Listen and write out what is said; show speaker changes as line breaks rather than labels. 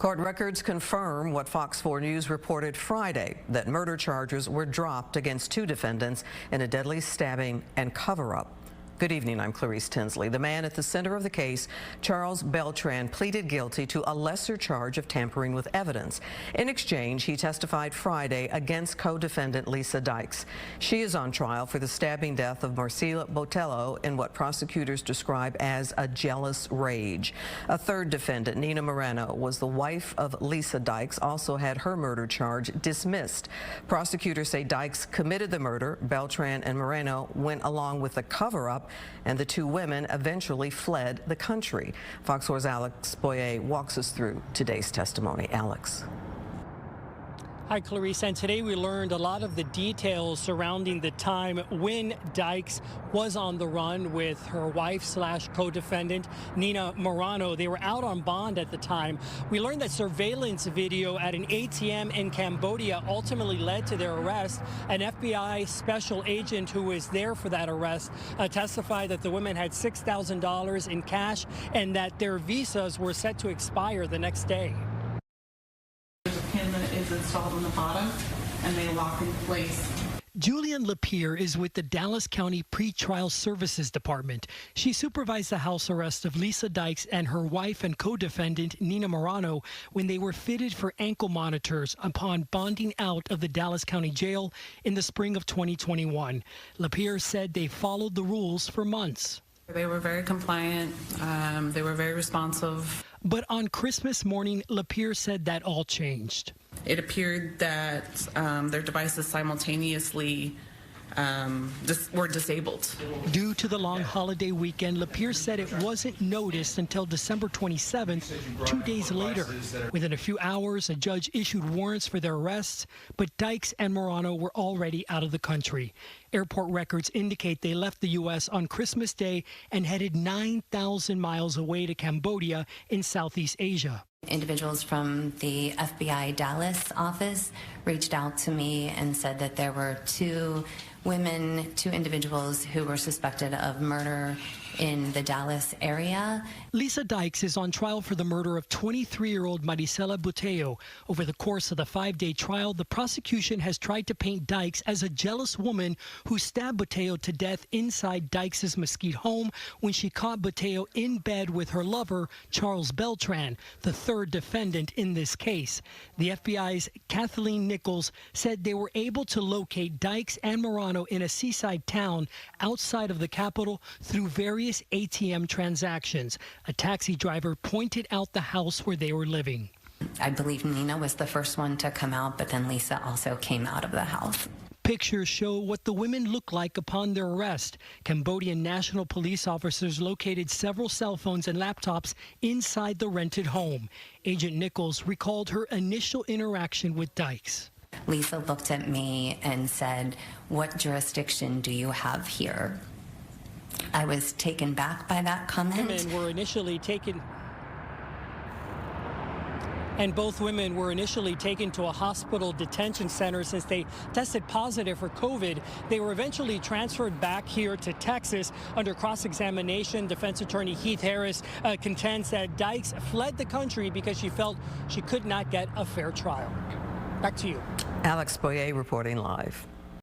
Court records confirm what Fox 4 News reported Friday, that murder charges were dropped against two defendants in a deadly stabbing and cover-up. Good evening, I'm Clarice Tinsley. The man at the center of the case, Charles Beltran, pleaded guilty to a lesser charge of tampering with evidence. In exchange, he testified Friday against co-defendant Lisa Dykes. She is on trial for the stabbing death of Marisela Botello in what prosecutors describe as a jealous rage. A third defendant, Nina Marano, was the wife of Lisa Dykes, also had her murder charge dismissed. Prosecutors say Dykes committed the murder. Beltran and Marano went along with the cover-up, and the two women eventually fled the country. Fox 4's Alex Boyer walks us through today's testimony. Alex.
Hi, Clarice, and today we learned a lot of the details surrounding the time when Dykes was on the run with her wife/co-defendant, Nina Marano. They were out on bond at the time. We learned that surveillance video at an ATM in Cambodia ultimately led to their arrest. An FBI special agent who was there for that arrest testified that the women had $6,000 in cash and that their visas were set to expire the next day.
Pin that is installed on the bottom and they lock in place.
Julian Lapierre is with the Dallas County Pretrial Services Department. She supervised the house arrest of Lisa Dykes and her wife and co-defendant Nina Marano when they were fitted for ankle monitors upon bonding out of the Dallas County Jail in the spring of 2021. Lapierre said they followed the rules for months.
They were very compliant. They were very responsive.
But on Christmas morning, Lapierre said that all changed.
It appeared that their devices simultaneously were disabled.
Due to the long holiday weekend, Lapierre said it wasn't noticed until December 27th, 2 days later. Within a few hours, a judge issued warrants for their arrests, but Dykes and Marano were already out of the country. Airport records indicate they left the U.S. on Christmas Day and headed 9,000 miles away to Cambodia in Southeast Asia.
Individuals from the FBI Dallas office reached out to me and said that there were two individuals who were suspected of murder in the Dallas area.
Lisa Dykes is on trial for the murder of 23-year-old Marisela Botello. Over the course of the 5-day trial, the prosecution has tried to paint Dykes as a jealous woman who stabbed Botello to death inside Dykes' Mesquite home when she caught Botello in bed with her lover, Charles Beltran, the third defendant in this case. The FBI's Kathleen Nichols said they were able to locate Dykes and Marano in a seaside town outside of the capital through various ATM transactions. A taxi driver pointed out the house where they were living.
I believe Nina was the first one to come out, but then Lisa also came out of the house.
Pictures show what the women look like upon their arrest. Cambodian National Police officers located several cell phones and laptops inside the rented home. Agent Nichols recalled her initial interaction with Dykes.
Lisa looked at me and said, "What jurisdiction do you have here?" I was taken back by that comment.
Both women were initially taken to a hospital detention center since they tested positive for COVID. They were eventually transferred back here to Texas. Under cross-examination, defense attorney Heath Harris contends that Dykes fled the country because she felt she could not get a fair trial. Back to you.
Alex Boyer reporting live.